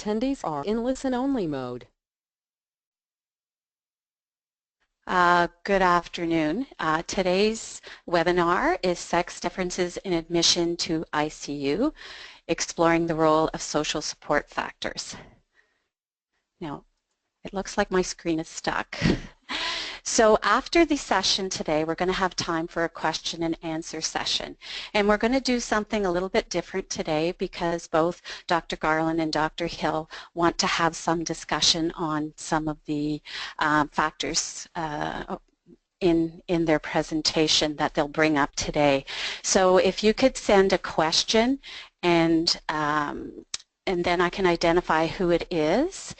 attendees are in listen-only mode. Good afternoon. Today's webinar is Sex Differences in Admission to ICU, Exploring the Role of Social Support Factors. Now, it looks like my screen is stuck. So after the session today, we're going to have time for a question and answer session. And we're going to do something a little bit different today because both Dr. Garland and Dr. Hill want to have some discussion on some of the factors in their presentation that they'll bring up today. So if you could send a question and then I can identify who it is,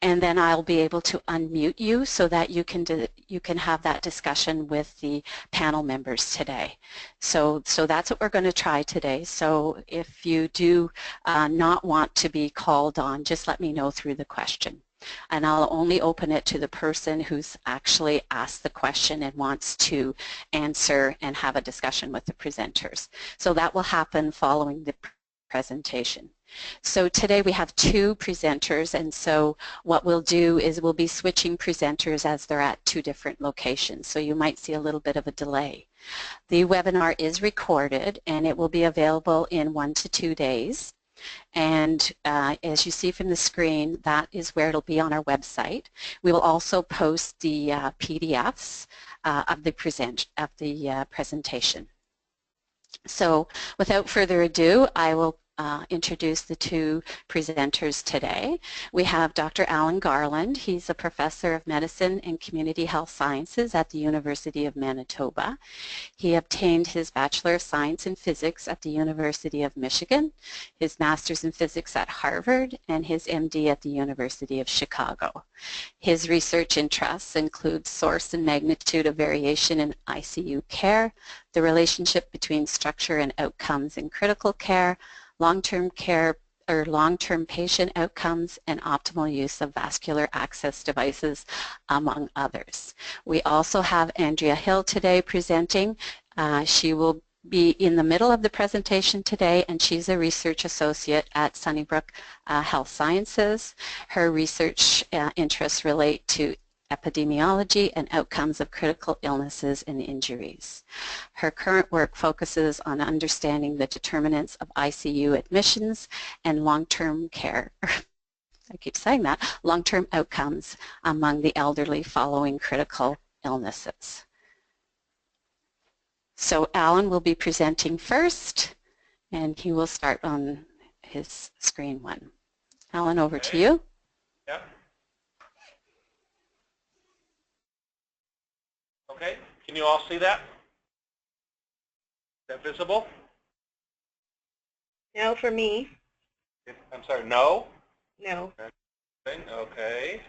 and then I'll be able to unmute you so that you can have that discussion with the panel members today. So that's what we're going to try today. So if you do not want to be called on, just let me know through the question. And I'll only open it to the person who's actually asked the question and wants to answer and have a discussion with the presenters. So that will happen following the presentation. So today we have two presenters, and so what we'll do is we'll be switching presenters as they're at two different locations, so you might see a little bit of a delay. The webinar is recorded and it will be available in 1 to 2 days, and as you see from the screen, that is where it'll be on our website. We will also post the PDFs of the presentation. So without further ado, I will introduce the two presenters today. We have Dr. Alan Garland. He's a professor of medicine and community health sciences at the University of Manitoba. He obtained his Bachelor of Science in Physics at the University of Michigan, his Master's in Physics at Harvard, and his MD at the University of Chicago. His research interests include source and magnitude of variation in ICU care, the relationship between structure and outcomes in critical care, long-term care or long-term patient outcomes, and optimal use of vascular access devices, among others. We also have Andrea Hill today presenting. She will be in the middle of the presentation today, and she's a research associate at Sunnybrook Health Sciences. Her research interests relate to epidemiology and outcomes of critical illnesses and injuries. Her current work focuses on understanding the determinants of ICU admissions and long-term care, I keep saying that, long-term outcomes among the elderly following critical illnesses. So Alan will be presenting first, and he will start on his screen one. Alan, over to you. Yeah. Okay, can you all see that? Is that visible? No, for me. I'm sorry, no? No. Okay.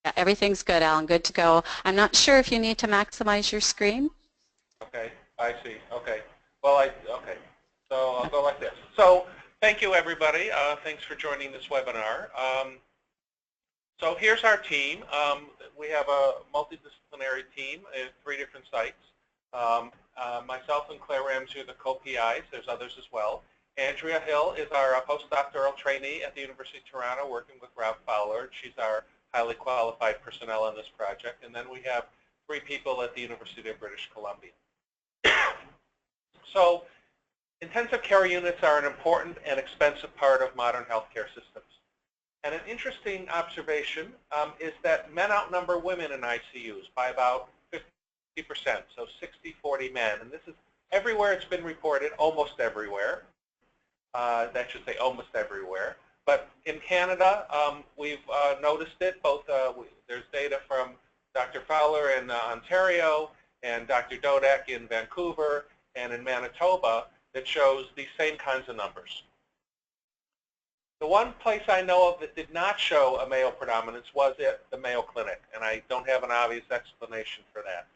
Yeah, everything's good, Alan, good to go. I'm not sure if you need to maximize your screen. Okay, I see. Okay. Well, okay. So I'll go like this. So thank you, everybody. Thanks for joining this webinar. So here's our team. We have a multidisciplinary team at 3 different sites. Myself and Claire Ramsey are the co-PIs. There's others as well. Andrea Hill is our postdoctoral trainee at the University of Toronto working with Rob Fowler. She's our highly qualified personnel on this project. And then we have 3 people at the University of British Columbia. So intensive care units are an important and expensive part of modern healthcare systems. And an interesting observation is that men outnumber women in ICUs by about 50%, so 60-40 men. And this is everywhere it's been reported, almost everywhere. That should say almost everywhere. But in Canada, we've noticed it. Both there's data from Dr. Fowler in Ontario and Dr. Dodek in Vancouver and in Manitoba that shows these same kinds of numbers. The one place I know of that did not show a male predominance was at the Mayo Clinic, and I don't have an obvious explanation for that.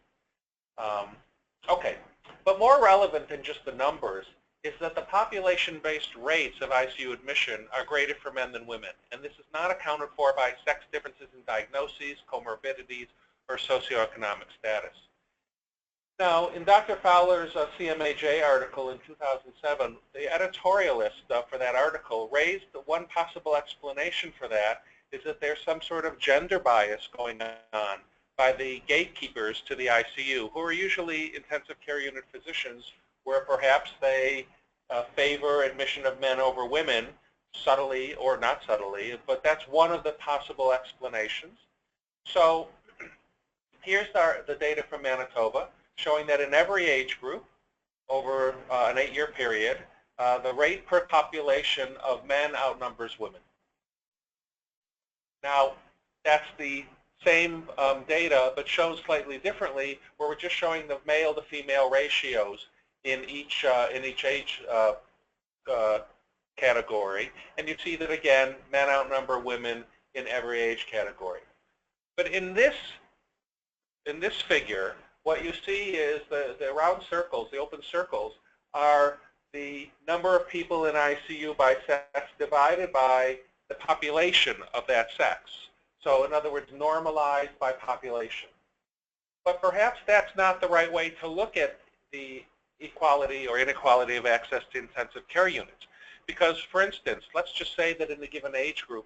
Okay, but more relevant than just the numbers is that the population-based rates of ICU admission are greater for men than women, and this is not accounted for by sex differences in diagnoses, comorbidities, or socioeconomic status. Now, in Dr. Fowler's CMAJ article in 2007, the editorialist for that article raised one possible explanation for that is that there's some sort of gender bias going on by the gatekeepers to the ICU, who are usually intensive care unit physicians, where perhaps they favor admission of men over women, subtly or not subtly, but that's one of the possible explanations. So here's the data from Manitoba, showing that in every age group over an 8-year period, the rate per population of men outnumbers women. Now, that's the same data, but shown slightly differently, where we're just showing the male to female ratios in each age category. And you see that, again, men outnumber women in every age category. But in this figure, what you see is the round circles, the open circles, are the number of people in ICU by sex divided by the population of that sex. So in other words, normalized by population. But perhaps that's not the right way to look at the equality or inequality of access to intensive care units. Because, for instance, let's just say that in a given age group,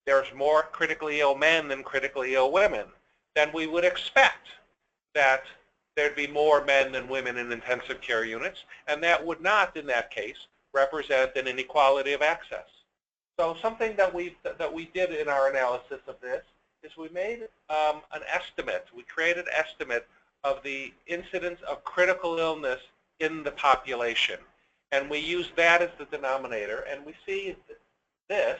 there's more critically ill men than critically ill women. Then we would expect that there'd be more men than women in intensive care units, and that would not, in that case, represent an inequality of access. So something that we did in our analysis of this is we made an estimate. We created an estimate of the incidence of critical illness in the population, and we used that as the denominator. And we see this,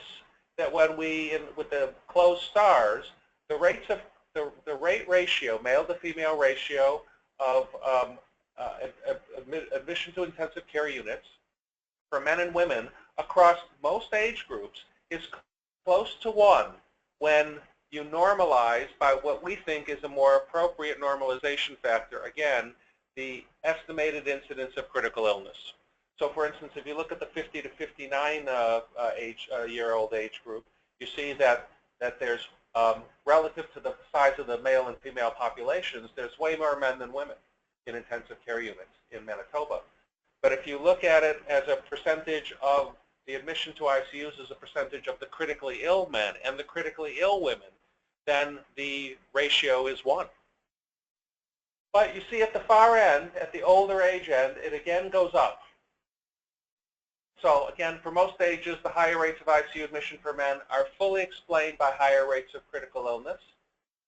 that when with the closed stars, the rates of the rate ratio, male to female ratio of admission to intensive care units for men and women across most age groups is close to 1 when you normalize by what we think is a more appropriate normalization factor, again, the estimated incidence of critical illness. So for instance, if you look at the 50 to 59 year-old age group, you see that there's relative to the size of the male and female populations, there's way more men than women in intensive care units in Manitoba. But if you look at it as a percentage of the admission to ICUs as a percentage of the critically ill men and the critically ill women, then the ratio is 1. But you see at the far end, at the older age end, it again goes up. So again, for most ages, the higher rates of ICU admission for men are fully explained by higher rates of critical illness.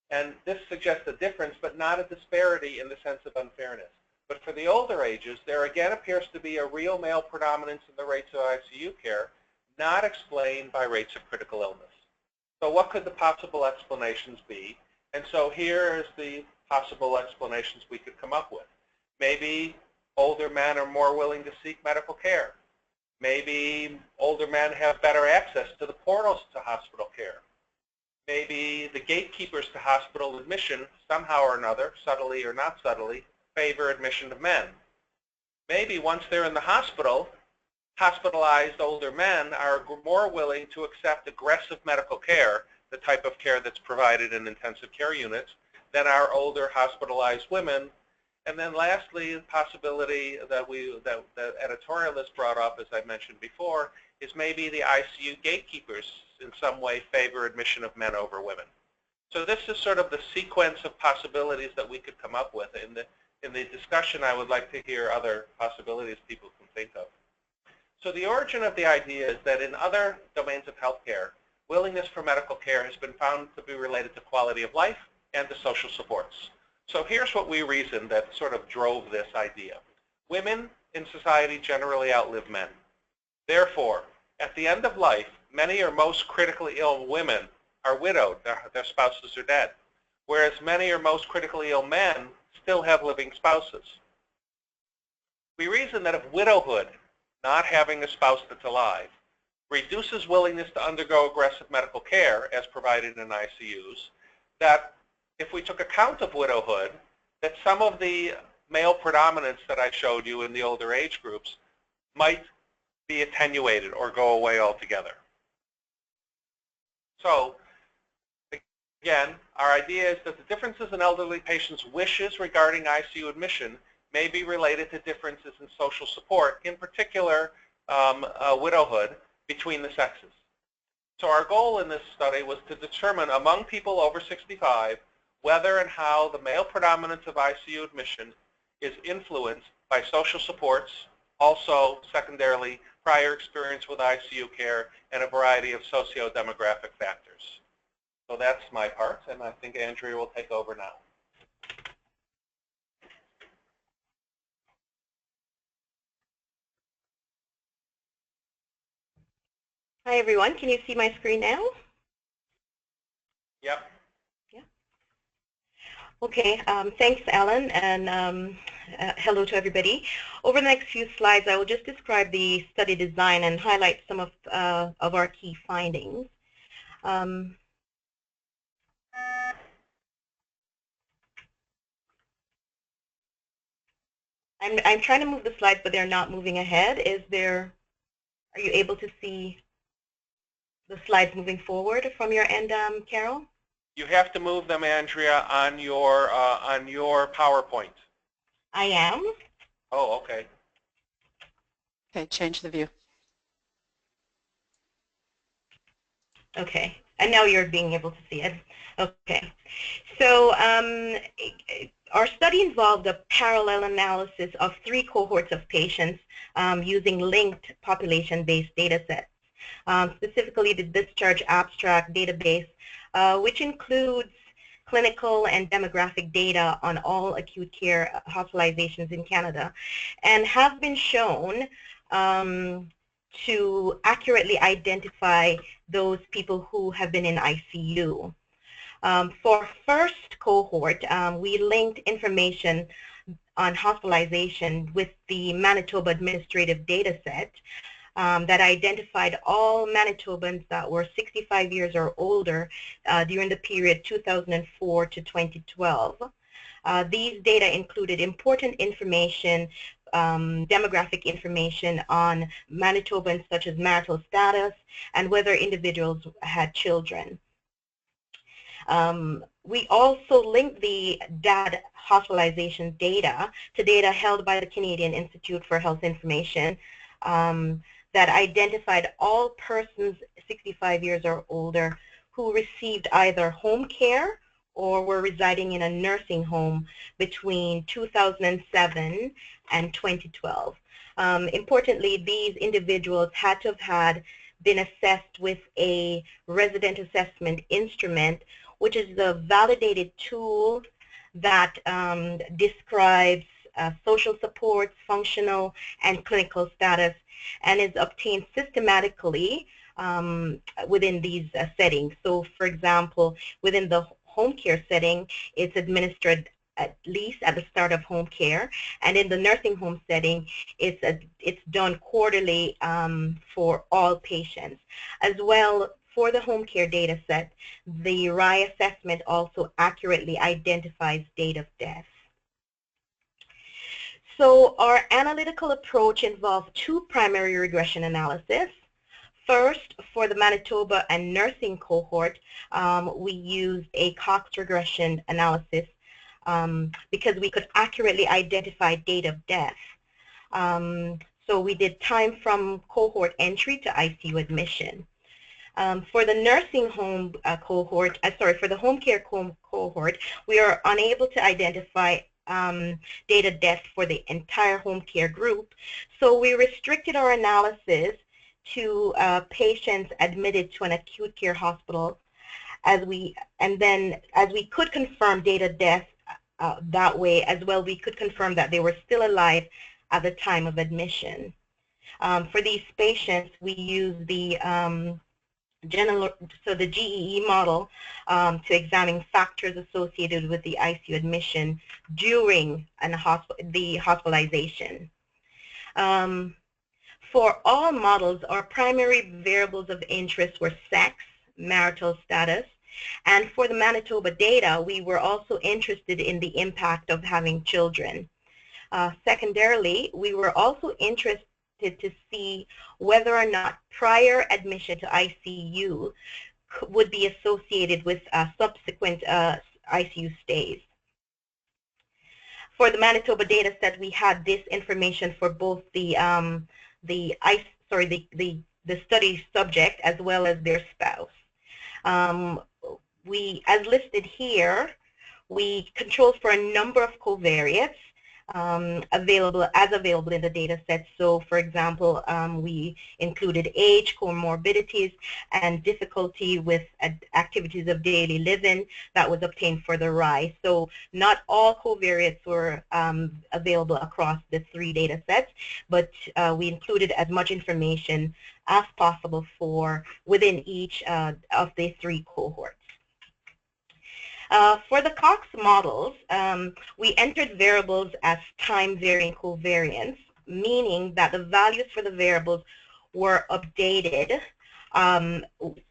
And this suggests a difference, but not a disparity in the sense of unfairness. But for the older ages, there again appears to be a real male predominance in the rates of ICU care, not explained by rates of critical illness. So what could the possible explanations be? And so here is the possible explanations we could come up with. Maybe older men are more willing to seek medical care. Maybe older men have better access to the portals to hospital care. Maybe the gatekeepers to hospital admission, somehow or another, subtly or not subtly, favor admission of men. Maybe once they're in the hospital, hospitalized older men are more willing to accept aggressive medical care, the type of care that's provided in intensive care units, than are older hospitalized women. And then lastly, the possibility that the editorialist brought up, as I mentioned before, is maybe the ICU gatekeepers in some way favor admission of men over women. So this is sort of the sequence of possibilities that we could come up with. In the discussion, I would like to hear other possibilities people can think of. So the origin of the idea is that in other domains of healthcare, willingness for medical care has been found to be related to quality of life and to social supports. So here's what we reasoned that sort of drove this idea. Women in society generally outlive men. Therefore, at the end of life, many or most critically ill women are widowed, their spouses are dead, whereas many or most critically ill men still have living spouses. We reason that if widowhood, not having a spouse that's alive, reduces willingness to undergo aggressive medical care as provided in ICUs, that if we took account of widowhood, that some of the male predominance that I showed you in the older age groups might be attenuated or go away altogether. So Again, our idea is that the differences in elderly patients' wishes regarding ICU admission may be related to differences in social support, in particular widowhood, between the sexes. So our goal in this study was to determine among people over 65 whether and how the male predominance of ICU admission is influenced by social supports, also secondarily prior experience with ICU care, and a variety of socio-demographic factors. So that's my part, and I think Andrea will take over now. Hi everyone, can you see my screen now? Yep. Yeah. Okay, thanks Alan, and hello to everybody. Over the next few slides, I will just describe the study design and highlight some of our key findings. I'm trying to move the slides, but they're not moving ahead. Are you able to see the slides moving forward from your end, Carol? You have to move them, Andrea, on your PowerPoint. I am. Oh, okay. Okay, change the view. Okay, and now you're being able to see it. Okay, so our study involved a parallel analysis of 3 cohorts of patients using linked population-based data sets, specifically the discharge abstract database, which includes clinical and demographic data on all acute care hospitalizations in Canada, and have been shown to accurately identify those people who have been in ICU. For first cohort, we linked information on hospitalization with the Manitoba Administrative Data Set that identified all Manitobans that were 65 years or older during the period 2004 to 2012. These data included important information, demographic information on Manitobans such as marital status and whether individuals had children. We also linked the DAD hospitalization data to data held by the Canadian Institute for Health Information that identified all persons 65 years or older who received either home care or were residing in a nursing home between 2007 and 2012. Importantly, these individuals had to have been assessed with a resident assessment instrument, which is the validated tool that describes social supports, functional and clinical status, and is obtained systematically within these settings. So, for example, within the home care setting, it's administered at least at the start of home care, and in the nursing home setting, it's done quarterly for all patients. As well, for the home care data set, the RAI assessment also accurately identifies date of death. So our analytical approach involves 2 primary regression analysis. First, for the Manitoba and nursing cohort, we used a Cox regression analysis because we could accurately identify date of death. So we did time from cohort entry to ICU admission. For the nursing home cohort, for the home care cohort, we are unable to identify date of death for the entire home care group. So we restricted our analysis to patients admitted to an acute care hospital, as we could confirm date of death that way. As well, we could confirm that they were still alive at the time of admission. For these patients, we used the the GEE model to examine factors associated with the ICU admission during the hospitalization. For all models, our primary variables of interest were sex, marital status, and for the Manitoba data, we were also interested in the impact of having children. Secondarily, we were also interested to see whether or not prior admission to ICU would be associated with subsequent ICU stays. For the Manitoba data set, we had this information for both the study subject as well as their spouse. As listed here, we controlled for a number of covariates available in the data set. So, for example, we included age, comorbidities, and difficulty with activities of daily living that was obtained for the RIE. So, not all covariates were available across the 3 data sets, but we included as much information as possible for within each of the 3 cohorts. For the Cox models, we entered variables as time-varying covariance, meaning that the values for the variables were updated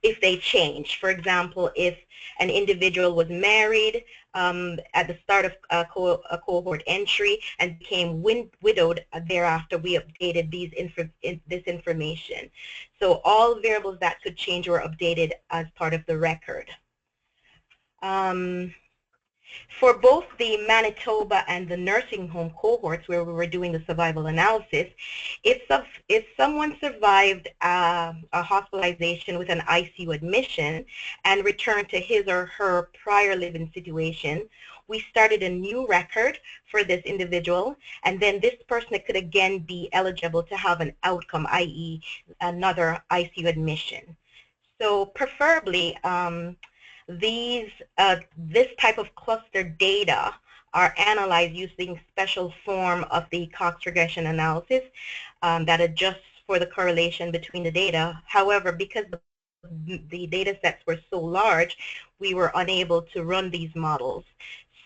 if they changed. For example, if an individual was married at the start of a cohort entry and became widowed thereafter, we updated this information. So all variables that could change were updated as part of the record. For both the Manitoba and the nursing home cohorts where we were doing the survival analysis, if someone survived a hospitalization with an ICU admission and returned to his or her prior living situation, we started a new record for this individual, and then this person could again be eligible to have an outcome, i.e. another ICU admission. So preferably, this type of clustered data are analyzed using special form of the Cox regression analysis that adjusts for the correlation between the data. However, because the data sets were so large, we were unable to run these models.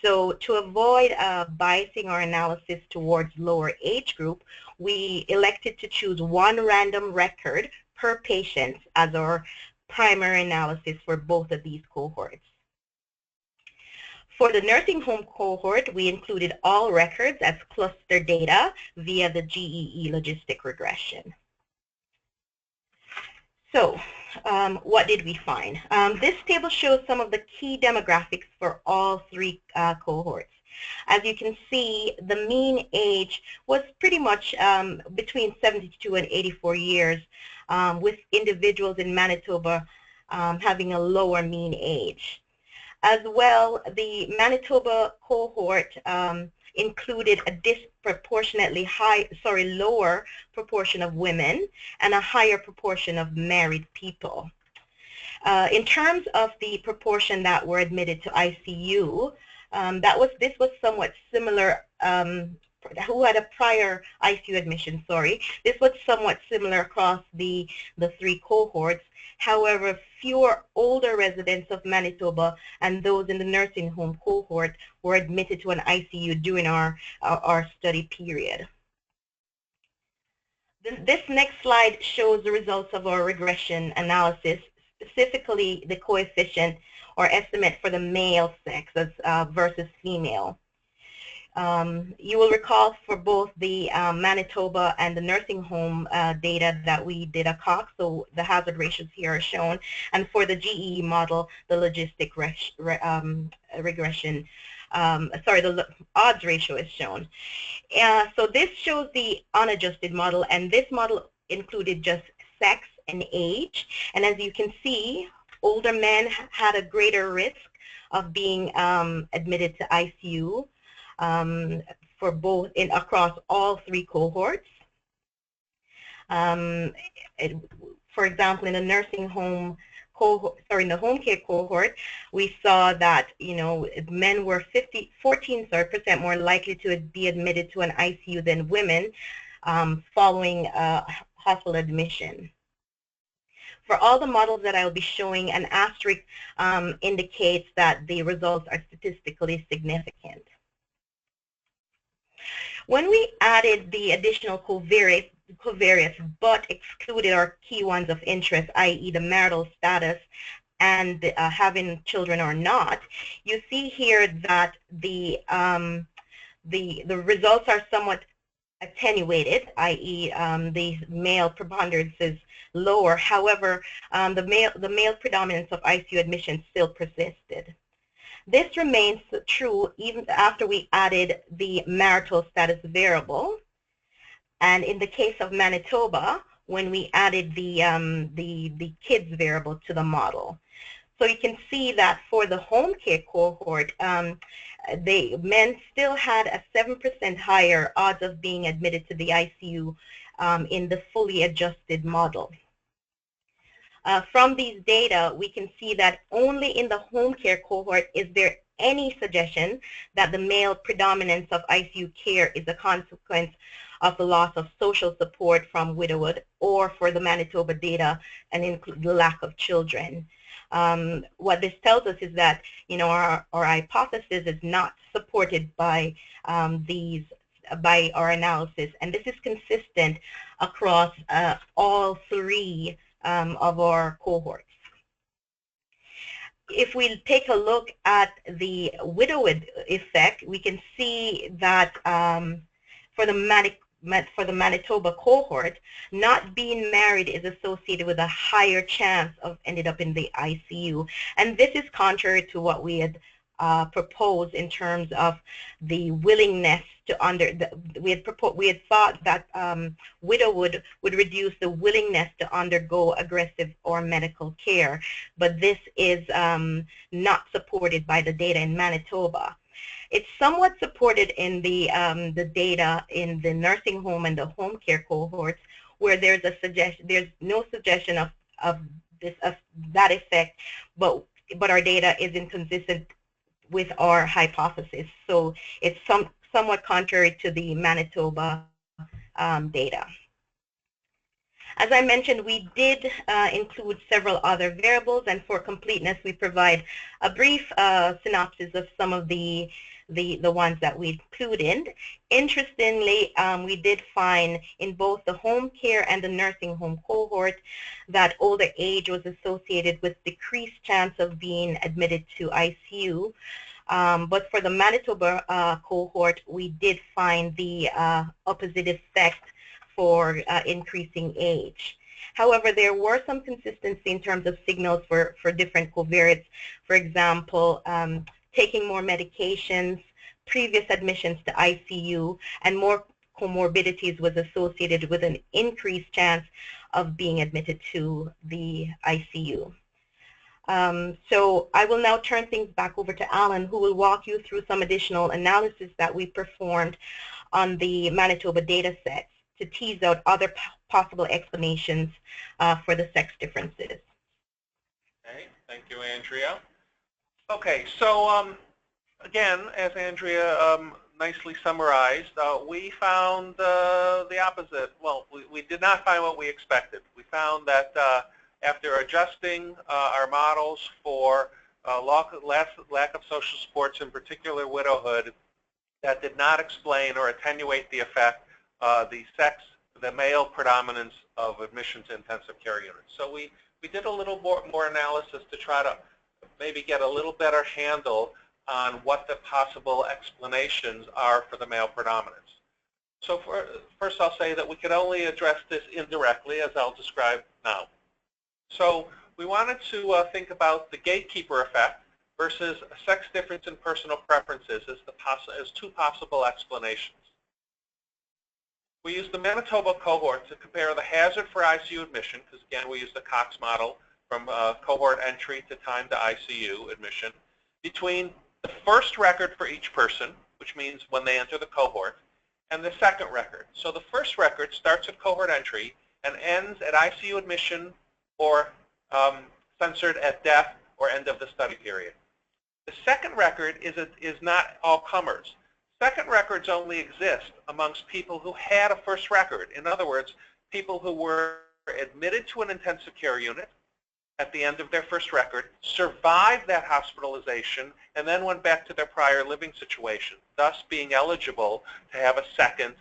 So to avoid biasing our analysis towards lower age group, we elected to choose one random record per patient as our primary analysis for both of these cohorts. For the nursing home cohort, we included all records as cluster data via the GEE logistic regression. So, what did we find? This table shows some of the key demographics for all 3 cohorts. As you can see, the mean age was pretty much between 72 and 84 years, with individuals in Manitoba having a lower mean age. As well, the Manitoba cohort included a disproportionately lower proportion of women and a higher proportion of married people. In terms of the proportion that were admitted to ICU, this was somewhat similar, who had a prior ICU admission, this was somewhat similar across the 3 cohorts. However, fewer older residents of Manitoba and those in the nursing home cohort were admitted to an ICU during our study period. This next slide shows the results of our regression analysis, specifically the coefficient or estimate for the male sex versus female. You will recall for both the Manitoba and the nursing home data that we did a Cox, so the hazard ratios here are shown, and for the GEE model, the logistic regression, the odds ratio is shown. So this shows the unadjusted model, and this model included just sex and age, and as you can see, older men had a greater risk of being admitted to ICU for both across all 3 cohorts. For example, in the nursing home cohort, in the home care cohort, we saw that men were 14% more likely to be admitted to an ICU than women following hospital admission. For all the models that I'll be showing, an asterisk indicates that the results are statistically significant. When we added the additional covariates but excluded our key ones of interest, i.e. the marital status and having children or not, you see here that the results are somewhat attenuated, i.e. The male preponderance is lower. However, the male predominance of ICU admissions still persisted. This remains true even after we added the marital status variable. And in the case of Manitoba, when we added the kids variable to the model. So you can see that for the home care cohort, men still had a 7% higher odds of being admitted to the ICU in the fully adjusted model. From these data, we can see that only in the home care cohort is there any suggestion that the male predominance of ICU care is a consequence of the loss of social support from widowhood, or for the Manitoba data, and include the lack of children. What this tells us is that, our hypothesis is not supported by by our analysis, and this is consistent across all three of our cohorts. If we take a look at the widowhood effect, we can see that for the Manitoba cohort, not being married is associated with a higher chance of ended up in the ICU. And this is contrary to what we had proposed in terms of the willingness to we had thought that widowhood would reduce the willingness to undergo aggressive or medical care, but this is not supported by the data in Manitoba. It's somewhat supported in the data in the nursing home and the home care cohorts, where there's no suggestion of that effect, but our data is inconsistent with our hypothesis. So it's somewhat contrary to the Manitoba data. As I mentioned, we did include several other variables, and for completeness, we provide a brief synopsis of some of the ones that we included. Interestingly, we did find in both the home care and the nursing home cohort that older age was associated with decreased chance of being admitted to ICU. But for the Manitoba cohort, we did find the opposite effect for increasing age. However, there were some consistency in terms of signals for different covariates. For example, taking more medications, previous admissions to ICU, and more comorbidities was associated with an increased chance of being admitted to the ICU. So I will now turn things back over to Alan, who will walk you through some additional analysis that we performed on the Manitoba data sets to tease out other possible explanations for the sex differences. Okay, thank you, Andrea. Okay, so again, as Andrea nicely summarized, we found the opposite. Well, we did not find what we expected. We found that after adjusting our models for lack of social supports, in particular widowhood, that did not explain or attenuate the effect, the male predominance of admission to intensive care units. So we did a little more analysis to try to maybe get a little better handle on what the possible explanations are for the male predominance. So first I'll say that we could only address this indirectly, as I'll describe now. So we wanted to think about the gatekeeper effect versus a sex difference in personal preferences as two possible explanations. We used the Manitoba cohort to compare the hazard for ICU admission, because again we used the Cox model from cohort entry to time to ICU admission, between the first record for each person, which means when they enter the cohort, and the second record. So the first record starts at cohort entry and ends at ICU admission or censored at death or end of the study period. The second record is not all comers. Second records only exist amongst people who had a first record. In other words, people who were admitted to an intensive care unit at the end of their first record, survived that hospitalization, and then went back to their prior living situation, thus being eligible to have a second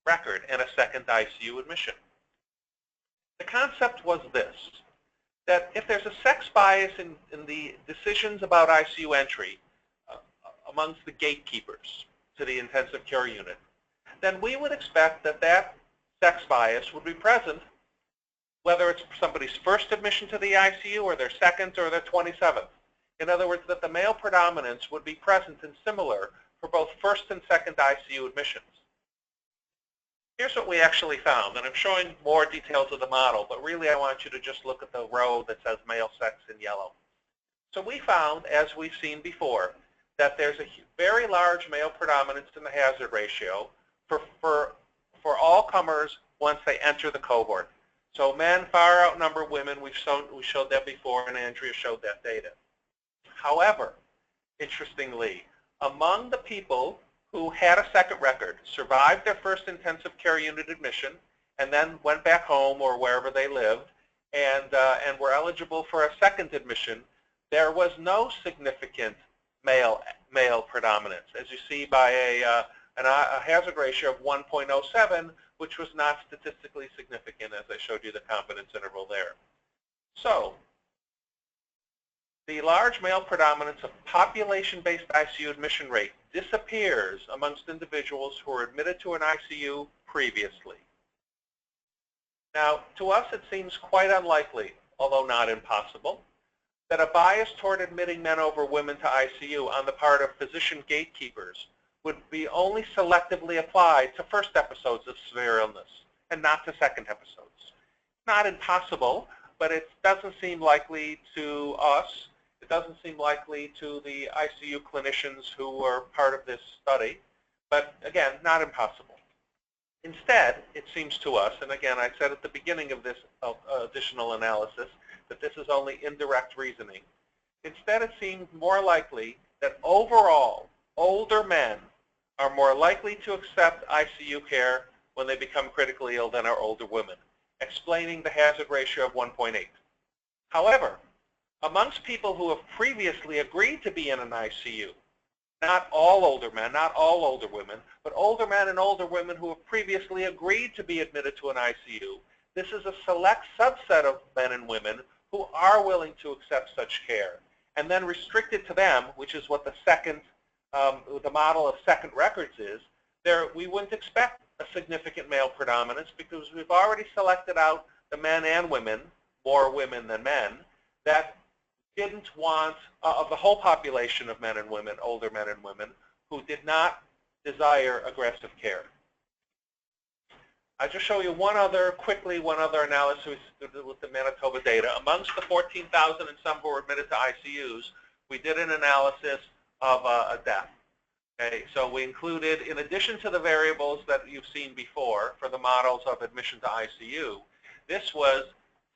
record and a second ICU admission. The concept was this, that if there's a sex bias in the decisions about ICU entry amongst the gatekeepers to the intensive care unit, then we would expect that that sex bias would be present whether it's somebody's first admission to the ICU or their second or their 27th. In other words, that the male predominance would be present and similar for both first and second ICU admissions. Here's what we actually found, and I'm showing more details of the model, but really I want you to just look at the row that says male sex in yellow. So we found, as we've seen before, that there's a very large male predominance in the hazard ratio for all comers once they enter the cohort. So men far outnumber women. We showed that before, and Andrea showed that data. However, interestingly, among the people who had a second record, survived their first intensive care unit admission, and then went back home or wherever they lived, and were eligible for a second admission, there was no significant male predominance, as you see by a hazard ratio of 1.07, which was not statistically significant, as I showed you the confidence interval there. So, the large male predominance of population-based ICU admission rate disappears amongst individuals who were admitted to an ICU previously. Now, to us it seems quite unlikely, although not impossible, that a bias toward admitting men over women to ICU on the part of physician gatekeepers would be only selectively applied to first episodes of severe illness and not to second episodes. Not impossible, but it doesn't seem likely to us. It doesn't seem likely to the ICU clinicians who were part of this study, but again, not impossible. Instead, it seems to us, and again, I said at the beginning of this additional analysis that this is only indirect reasoning. Instead, it seems more likely that overall, older men are more likely to accept ICU care when they become critically ill than are older women, explaining the hazard ratio of 1.8. However, amongst people who have previously agreed to be in an ICU, not all older men, not all older women, but older men and older women who have previously agreed to be admitted to an ICU, this is a select subset of men and women who are willing to accept such care, and then restricted to them, which is what the second, the model of second records is. There, we wouldn't expect a significant male predominance because we've already selected out the men and women, more women than men, that didn't want, of the whole population of men and women, older men and women, who did not desire aggressive care. I'll just show you one other analysis with the Manitoba data. Amongst the 14,000 and some who were admitted to ICUs, we did an analysis of a death. Okay, so we included, in addition to the variables that you've seen before for the models of admission to ICU, this was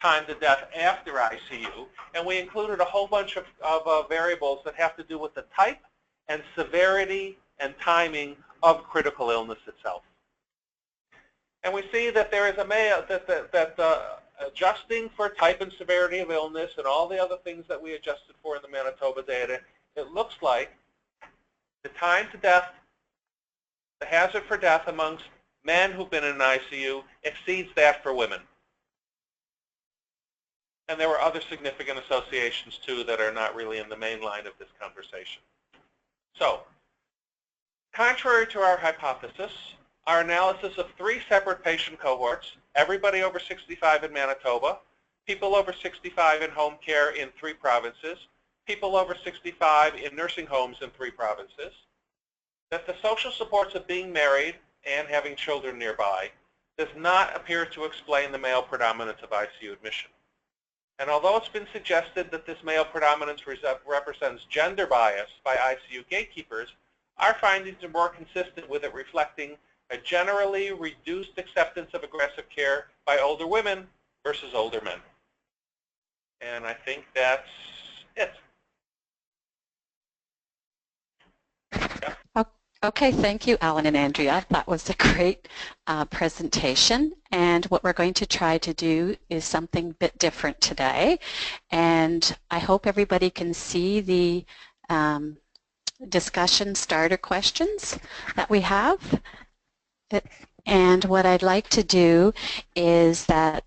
time to death after ICU, and we included a whole bunch of variables that have to do with the type and severity and timing of critical illness itself. And we see that there is adjusting for type and severity of illness and all the other things that we adjusted for in the Manitoba data, it looks like the time to death, the hazard for death amongst men who've been in an ICU exceeds that for women. And there were other significant associations, too, that are not really in the main line of this conversation. So, contrary to our hypothesis, our analysis of 3 separate patient cohorts, everybody over 65 in Manitoba, people over 65 in home care in 3 provinces, people over 65 in nursing homes in 3 provinces, that the social supports of being married and having children nearby does not appear to explain the male predominance of ICU admission. And although it's been suggested that this male predominance represents gender bias by ICU gatekeepers, our findings are more consistent with it reflecting a generally reduced acceptance of aggressive care by older women versus older men. And I think that's it. Yeah. Okay, thank you, Alan and Andrea. That was a great presentation. And what we're going to try to do is something a bit different today. And I hope everybody can see the discussion starter questions that we have. And what I'd like to do is that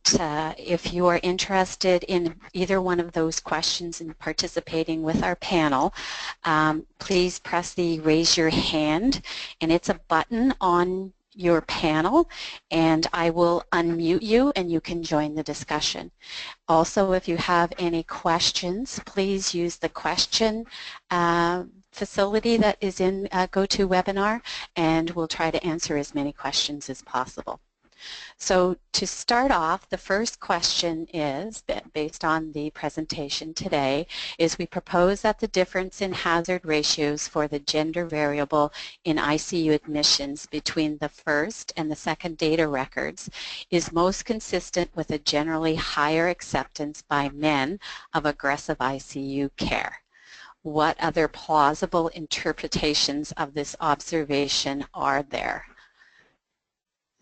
if you are interested in either one of those questions and participating with our panel, please press the raise your hand, and it's a button on your panel, and I will unmute you and you can join the discussion. Also, if you have any questions, please use the question facility that is in GoToWebinar, and we'll try to answer as many questions as possible. So to start off, the first question is, based on the presentation today, is we propose that the difference in hazard ratios for the gender variable in ICU admissions between the first and the second data records is most consistent with a generally higher acceptance by men of aggressive ICU care. What other plausible interpretations of this observation are there?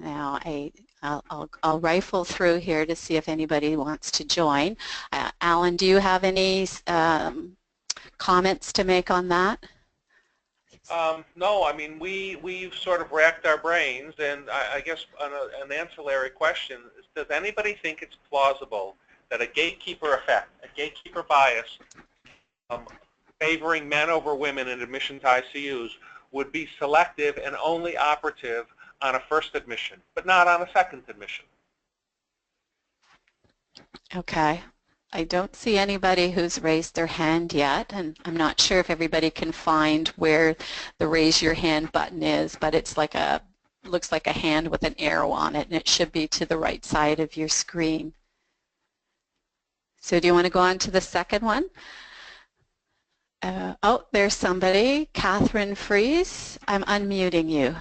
Now, I'll rifle through here to see if anybody wants to join. Alan, do you have any comments to make on that? No, I mean, we've sort of racked our brains, and I guess an ancillary question is, does anybody think it's plausible that a gatekeeper effect, a gatekeeper bias, favoring men over women in admission to ICUs would be selective and only operative on a first admission, but not on a second admission? Okay. I don't see anybody who's raised their hand yet, and I'm not sure if everybody can find where the raise your hand button is, but it's like looks like a hand with an arrow on it, and it should be to the right side of your screen. So do you want to go on to the second one? Oh, there's somebody, Catherine Fries. I'm unmuting you.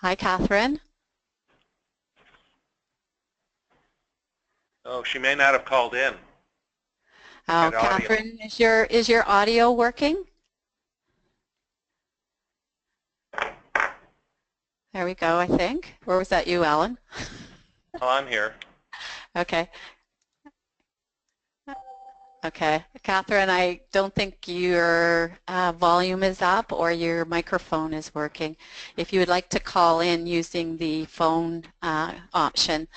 Hi, Catherine. Oh, she may not have called in. Oh, Catherine, is your audio working? There we go, I think. Or was that you, Alan? Oh, I'm here. Okay. Okay. Catherine, I don't think your volume is up or your microphone is working. If you would like to call in using the phone option,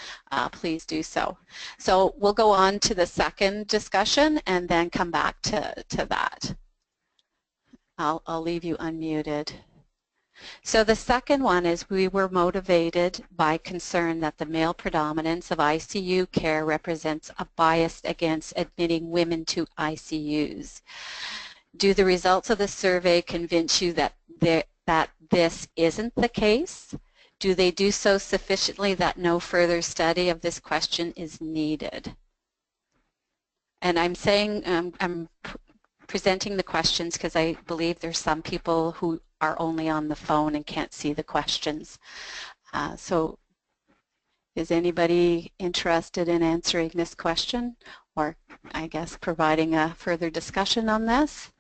please do so. So we'll go on to the second discussion and then come back to that. I'll leave you unmuted. So the second one is we were motivated by concern that the male predominance of ICU care represents a bias against admitting women to ICUs. Do the results of the survey convince you that this isn't the case? Do they do so sufficiently that no further study of this question is needed? And I'm saying I'm presenting the questions because I believe there's some people who are only on the phone and can't see the questions. So is anybody interested in answering this question, or I guess providing a further discussion on this?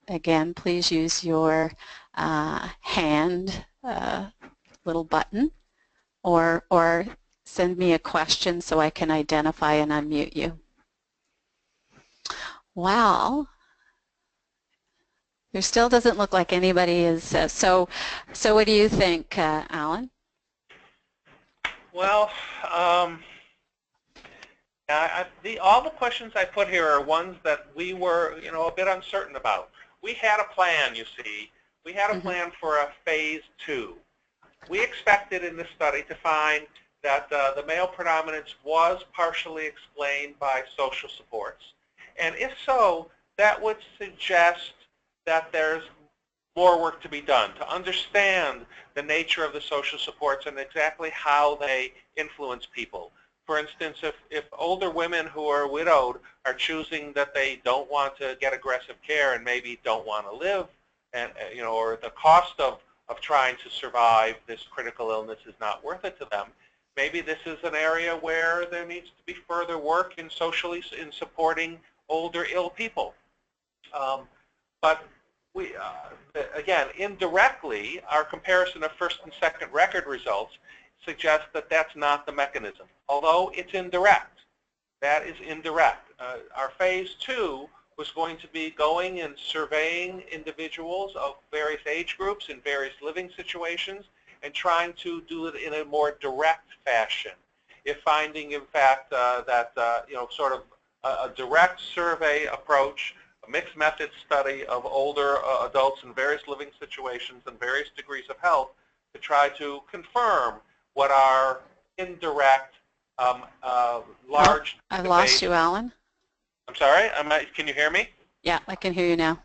Again, please use your hand little button, or send me a question so I can identify and unmute you. Well, there still doesn't look like anybody is. So what do you think, Alan? Well, all the questions I put here are ones that we were, a bit uncertain about. We had a plan, you see. We had a plan for a phase 2. We expected in this study to find that the male predominance was partially explained by social supports. And if so, that would suggest that there's more work to be done to understand the nature of the social supports and exactly how they influence people. For instance, if older women who are widowed are choosing that they don't want to get aggressive care and maybe don't want to live, and or the cost of trying to survive this critical illness is not worth it to them, maybe this is an area where there needs to be further work in supporting older ill people. But we, again, indirectly, our comparison of first and second record results suggests that that's not the mechanism, although it's indirect. That is indirect. Our phase 2 was going to be going and surveying individuals of various age groups in various living situations and trying to do it in a more direct fashion. If finding, in fact, that sort of a direct survey approach mixed method study of older adults in various living situations and various degrees of health to try to confirm what our indirect, large I've database. lost you, Alan. I'm sorry, can you hear me? Yeah, I can hear you now.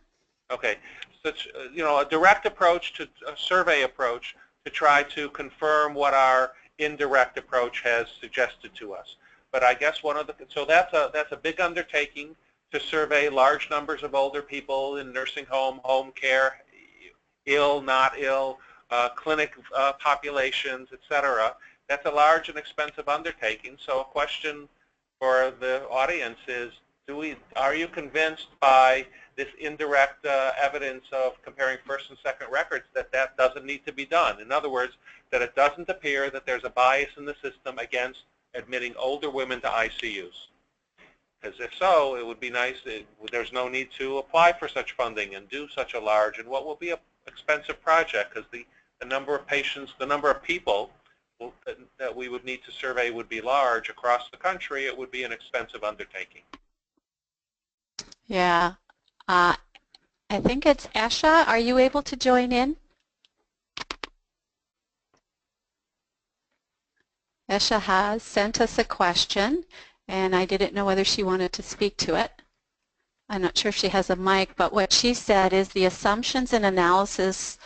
Okay, such a direct approach to a survey approach to try to confirm what our indirect approach has suggested to us. But I guess so that's a big undertaking to survey large numbers of older people in nursing home care, ill, not ill, clinic populations, etc. That's a large and expensive undertaking. So a question for the audience is, are you convinced by this indirect evidence of comparing first and second records that doesn't need to be done? In other words, that it doesn't appear that there's a bias in the system against admitting older women to ICUs? Because if so, it would be nice. There's no need to apply for such funding and do such a large and what will be an expensive project, because the number of patients, the number of people that we would need to survey would be large across the country. It would be an expensive undertaking. Yeah. I think it's Esha. Are you able to join in? Esha has sent us a question, and I didn't know whether she wanted to speak to it. I'm not sure if she has a mic, but what she said is the assumptions and analysis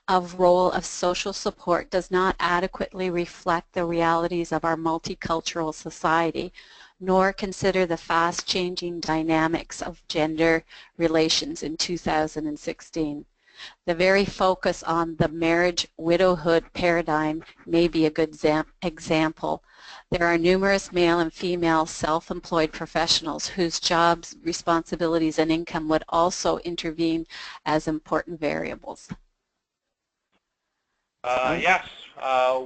of role of social support does not adequately reflect the realities of our multicultural society, nor consider the fast-changing dynamics of gender relations in 2016. The very focus on the marriage-widowhood paradigm may be a good example. There are numerous male and female self-employed professionals whose jobs, responsibilities, and income would also intervene as important variables. Yes,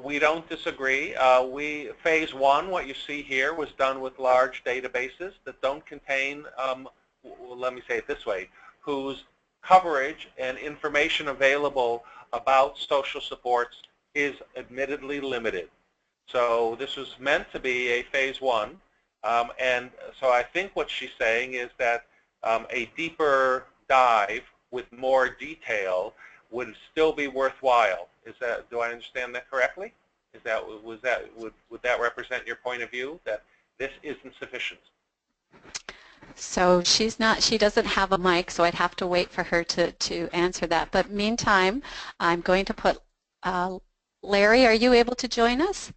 we don't disagree. Phase one, what you see here, was done with large databases that don't contain, let me say it this way, whose coverage and information available about social supports is admittedly limited. So this was meant to be a phase one, and so I think what she's saying is that a deeper dive with more detail would still be worthwhile. Do I understand that correctly? Would that represent your point of view, that this isn't sufficient? So she doesn't have a mic, so I'd have to wait for her to answer that. But meantime, I'm going to put, Larry, are you able to join us?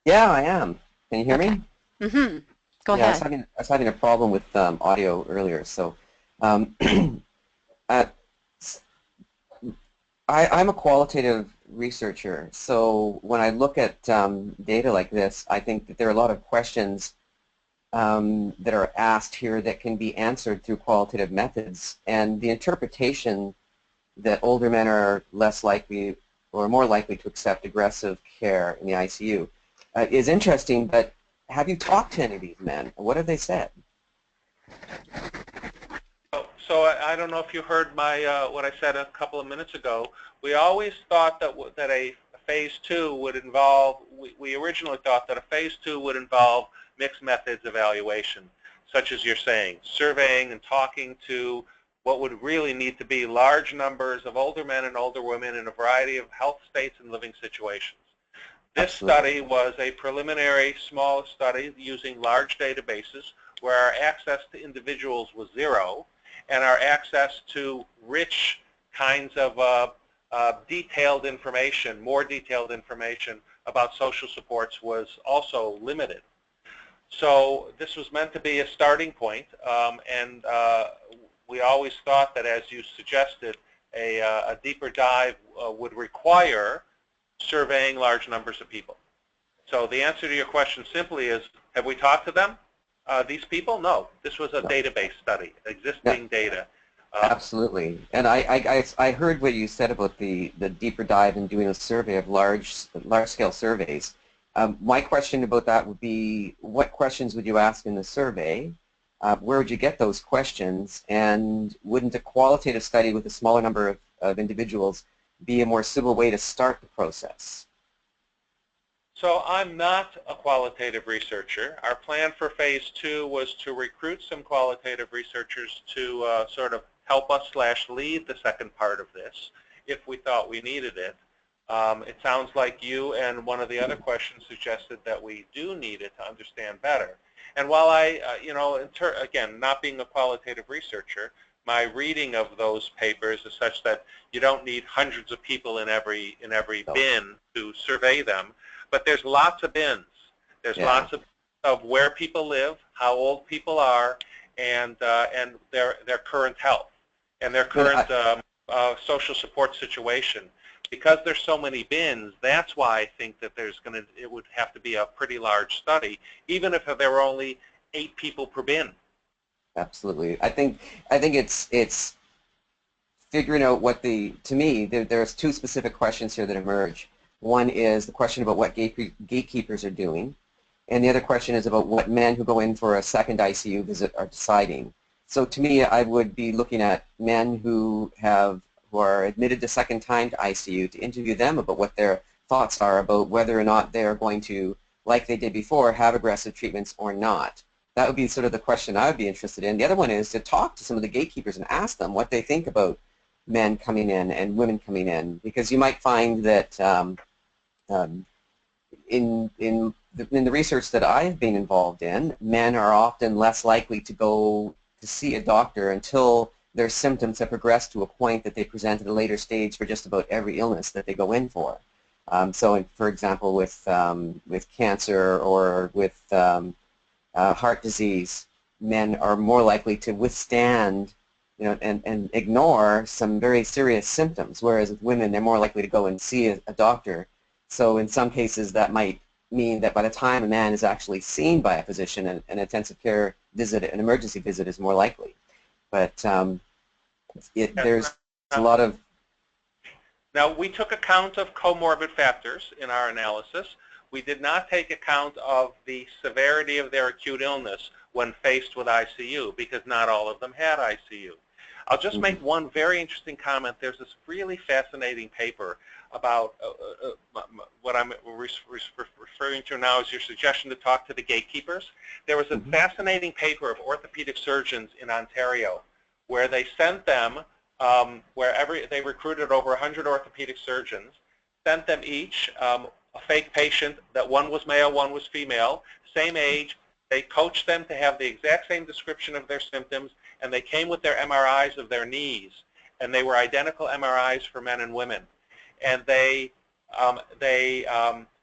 Yeah, I am. Can you hear me? Mm-hmm. Go ahead. I was having a problem with audio earlier, so I'm a qualitative researcher, so when I look at data like this, I think that there are a lot of questions that are asked here that can be answered through qualitative methods, and the interpretation that older men are less likely or more likely to accept aggressive care in the ICU is interesting, but have you talked to any of these men? What have they said? So I don't know if you heard what I said a couple of minutes ago. We always thought that a phase two would involve, we originally thought that a phase two would involve mixed methods evaluation, such as you're saying, surveying and talking to what would really need to be large numbers of older men and older women in a variety of health states and living situations. This study was a preliminary small study using large databases where our access to individuals was zero, and our access to rich kinds of detailed information, more detailed information about social supports was also limited. So this was meant to be a starting point, and we always thought that, as you suggested, a deeper dive would require surveying large numbers of people. So the answer to your question simply is, have we talked to them? These people? No. This was a database study, existing data. Absolutely. And I heard what you said about the deeper dive and doing a survey of large-scale surveys. My question about that would be, what questions would you ask in the survey? Where would you get those questions? And wouldn't a qualitative study with a smaller number of individuals be a more suitable way to start the process? So I'm not a qualitative researcher. Our plan for phase 2 was to recruit some qualitative researchers to sort of help us / lead the second part of this if we thought we needed it. It sounds like you and one of the other questions suggested that we do need it to understand better. And while again, not being a qualitative researcher, my reading of those papers is such that you don't need hundreds of people in every bin to survey them. But there's lots of bins. There's lots of where people live, how old people are, and their current health and their current social support situation. Because there's so many bins, that's why I think that it would have to be a pretty large study, even if there were only 8 people per bin. Absolutely. I think it's figuring out what to me, there's 2 specific questions here that emerge. One is the question about what gatekeepers are doing, and the other question is about what men who go in for a second ICU visit are deciding. So to me, I would be looking at men who are admitted the second time to ICU to interview them about what their thoughts are about whether or not they're going to, like they did before, have aggressive treatments or not. That would be sort of the question I would be interested in. The other one is to talk to some of the gatekeepers and ask them what they think about men coming in and women coming in, because you might find that in the research that I've been involved in, men are often less likely to go to see a doctor until their symptoms have progressed to a point that they present at a later stage for just about every illness that they go in for. For example, with cancer or with heart disease, men are more likely to withstand, and ignore some very serious symptoms, whereas with women, they're more likely to go and see a doctor. So in some cases, that might mean that by the time a man is actually seen by a physician, an intensive care visit, an emergency visit is more likely. But there's a lot of... Now, we took account of comorbid factors in our analysis. We did not take account of the severity of their acute illness when faced with ICU, because not all of them had ICU. I'll just make one very interesting comment. There's this really fascinating paper about what I'm referring to now is your suggestion to talk to the gatekeepers. There was a fascinating paper of orthopedic surgeons in Ontario where they sent them, they recruited over 100 orthopedic surgeons, sent them each a fake patient that one was male, one was female, same age. They coached them to have the exact same description of their symptoms, and they came with their MRIs of their knees, and they were identical MRIs for men and women. And they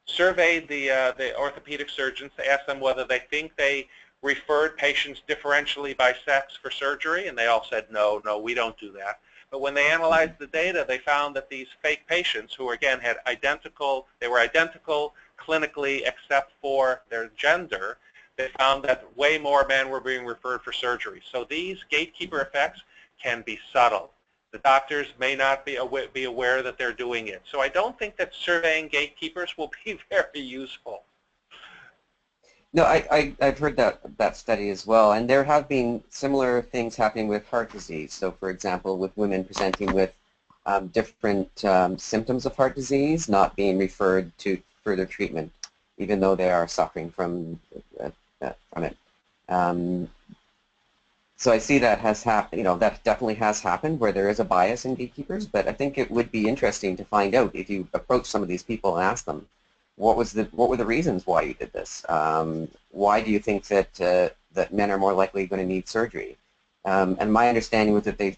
surveyed the orthopedic surgeons to ask them whether they think they referred patients differentially by sex for surgery, and they all said, no, we don't do that. But when they analyzed the data, they found that these fake patients, who again were identical clinically except for their gender, they found that way more men were being referred for surgery. So these gatekeeper effects can be subtle. The doctors may not be aware that they're doing it. So I don't think that surveying gatekeepers will be very useful. No, I've heard that study as well, and there have been similar things happening with heart disease. So, for example, with women presenting with different symptoms of heart disease not being referred to further treatment, even though they are suffering from it. So I see that has happened. That definitely has happened where there is a bias in gatekeepers. But I think it would be interesting to find out if you approach some of these people and ask them, what were the reasons why you did this? Why do you think that that men are more likely going to need surgery? And my understanding was that they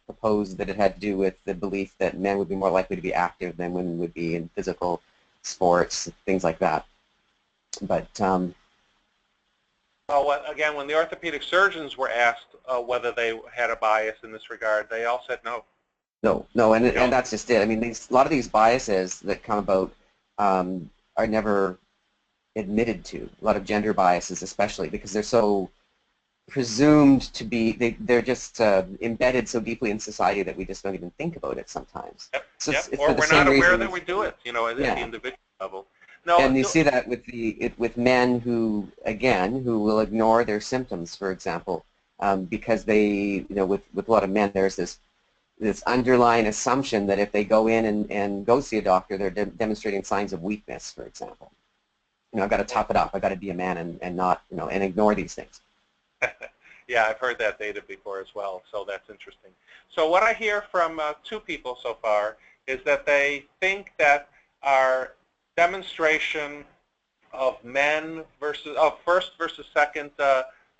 proposed that it had to do with the belief that men would be more likely to be active than women would be in physical sports, things like that. But again, when the orthopedic surgeons were asked whether they had a bias in this regard, they all said no. No, and that's just it. I mean, a lot of these biases that come about are never admitted to. A lot of gender biases, especially, because they're so presumed to be, they're just embedded so deeply in society that we just don't even think about it sometimes. Yep, So yep. it's Or for the we're same not aware reasons. that we do it, at Yeah. the individual level. No, And you see that with men who will ignore their symptoms, for example, because they, with a lot of men, there's this this underlying assumption that if they go in and go see a doctor, they're demonstrating signs of weakness, for example. You know, I've got to top it up. I've got to be a man and not, you know, and ignore these things. Yeah, I've heard that data before as well, so that's interesting. So what I hear from two people so far is that they think that our demonstration of men versus, of first versus second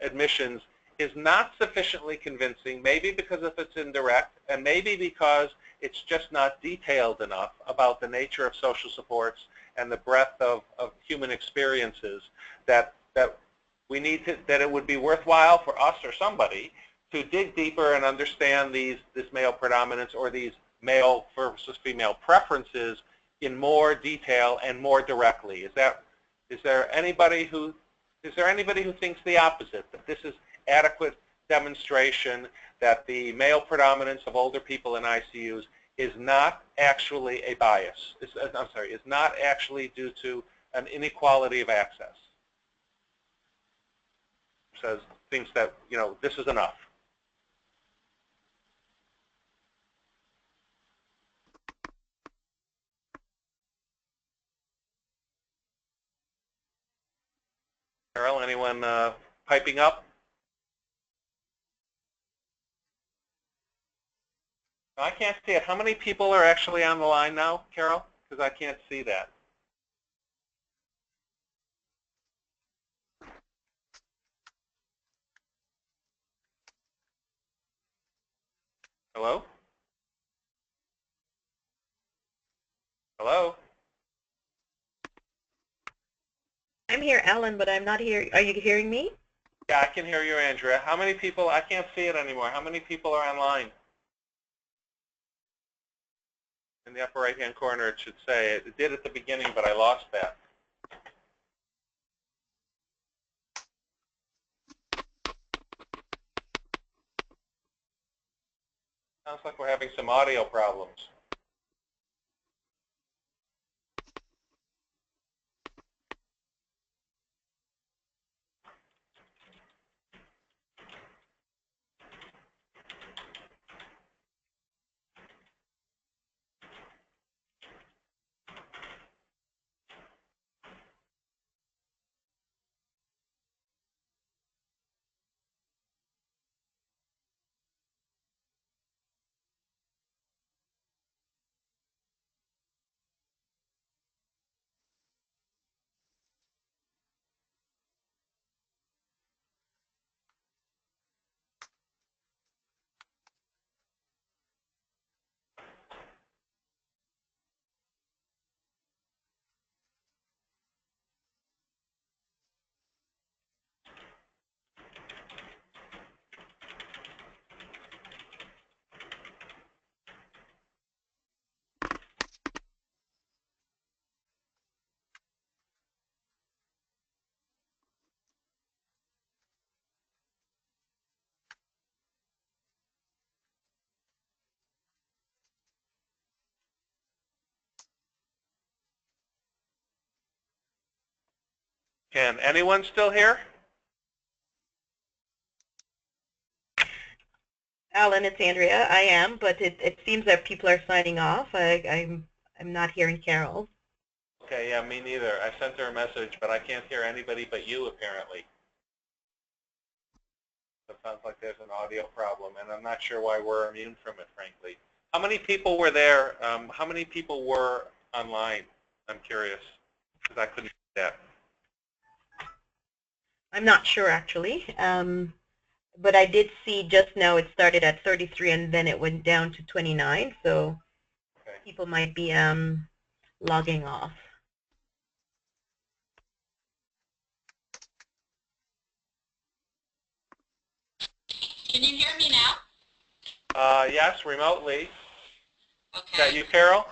admissions is not sufficiently convincing, maybe because if it's indirect, and maybe because it's just not detailed enough about the nature of social supports and the breadth of human experiences that we need to, that it would be worthwhile for us or somebody to dig deeper and understand this male predominance or these male versus female preferences in more detail and more directly. Is there anybody who thinks the opposite, that this is adequate demonstration that the male predominance of older people in ICUs is not actually a bias, is not actually due to an inequality of access? Thinks that, you know, this is enough. Carol, anyone piping up? I can't see it. How many people are actually on the line now, Carol? Because I can't see that. Hello? Hello? I'm here, Alan, but I'm not here. Are you hearing me? Yeah, I can hear you, Andrea. How many people? I can't see it anymore. How many people are online? In the upper right-hand corner, it should say. It did at the beginning, but I lost that. Sounds like we're having some audio problems. Can anyone still hear? Alan, it's Andrea. I am, but it seems that people are signing off. I'm not hearing Carol. Okay, yeah, me neither. I sent her a message, but I can't hear anybody but you, apparently. It sounds like there's an audio problem, and I'm not sure why we're immune from it, frankly. How many people were there? How many people were online? I'm curious, because I couldn't see that. I'm not sure, actually. But I did see just now it started at 33 and then it went down to 29, so Okay. people might be logging off. Can you hear me now? Yes, remotely. Okay. Is that you, Carol?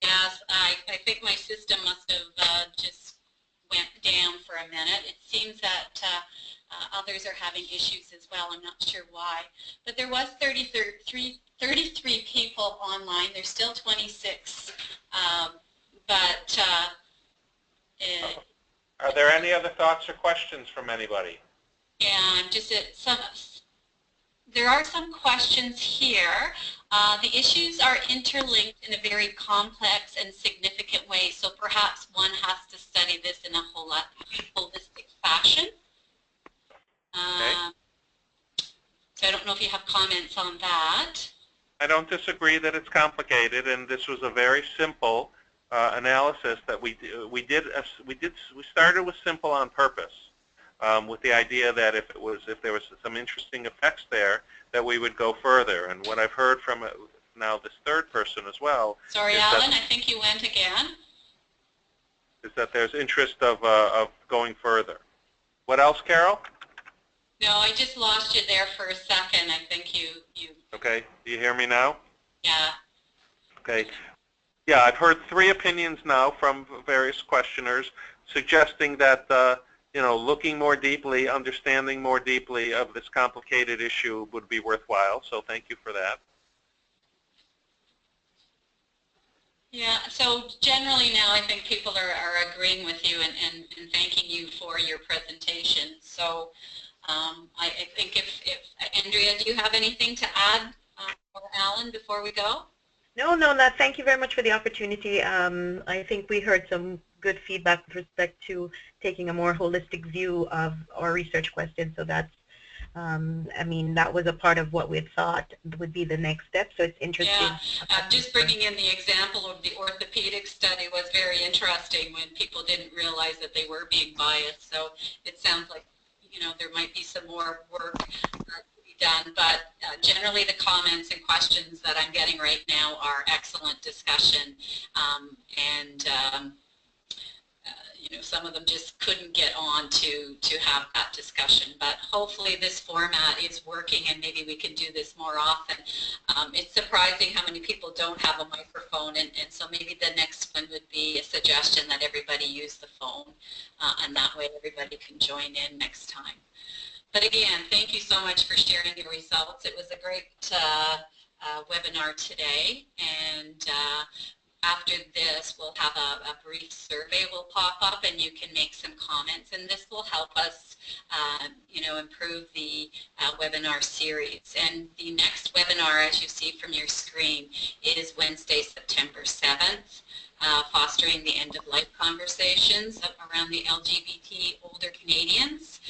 Yes, I think my system must have just went down for a minute. It seems that others are having issues as well. I'm not sure why. But there was 33 people online. There's still 26. Are there any other thoughts or questions from anybody? And just there are some questions here. The issues are interlinked in a very complex and significant way, so perhaps one has to study this in a holistic fashion. So I don't know if you have comments on that. I don't disagree that it's complicated, and this was a very simple analysis that we started with simple on purpose, with the idea that if there was some interesting effects there, that we would go further. And what I've heard from now this third person as well. Sorry, Alan, I think you went again. Is that there's interest of going further. What else, Carol? No, I just lost you there for a second. I think you. Okay. Do you hear me now? Yeah. Okay. Yeah, I've heard 3 opinions now from various questioners suggesting that looking more deeply, understanding more deeply of this complicated issue would be worthwhile. So thank you for that. Yeah, so generally now I think people are agreeing with you and thanking you for your presentation. So I think if Andrea, do you have anything to add, or Alan, before we go? No, thank you very much for the opportunity. I think we heard some good feedback with respect to taking a more holistic view of our research questions. So that's, I mean, that was a part of what we had thought would be the next step. So it's interesting. Yeah, just bringing in the example of the orthopedic study was very interesting when people didn't realize that they were being biased. So it sounds like, there might be some more work to be done, but generally the comments and questions that I'm getting right now are excellent discussion, and some of them just couldn't get on to have that discussion, but hopefully this format is working and maybe we can do this more often. It's surprising how many people don't have a microphone, and so maybe the next one would be a suggestion that everybody use the phone, and that way everybody can join in next time. But again, thank you so much for sharing your results. It was a great webinar today, and after this, we'll have a brief survey will pop up, and you can make some comments, and this will help us, improve the webinar series. And the next webinar, as you see from your screen, is Wednesday, September 7th, Fostering the End-of-Life Conversations around the LGBT older Canadians,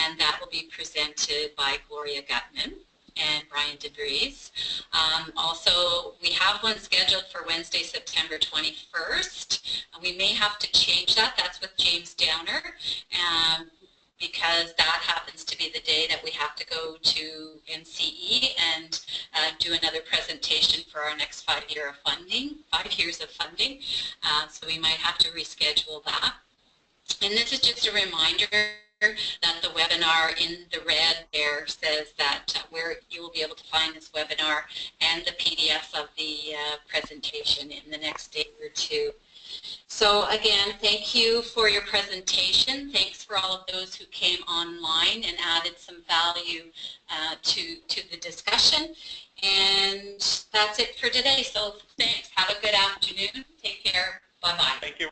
and that will be presented by Gloria Gutman and Brian DeVries. Also, we have one scheduled for Wednesday, September 21st. We may have to change that. That's with James Downer, because that happens to be the day that we have to go to NCE and do another presentation for our next 5 years of funding. So we might have to reschedule that. And this is just a reminder that the webinar in the red there says that where you will be able to find this webinar and the PDFs of the presentation in the next day or 2. So again, thank you for your presentation. Thanks for all of those who came online and added some value to the discussion. And that's it for today. So thanks. Have a good afternoon. Take care. Bye-bye. Thank you.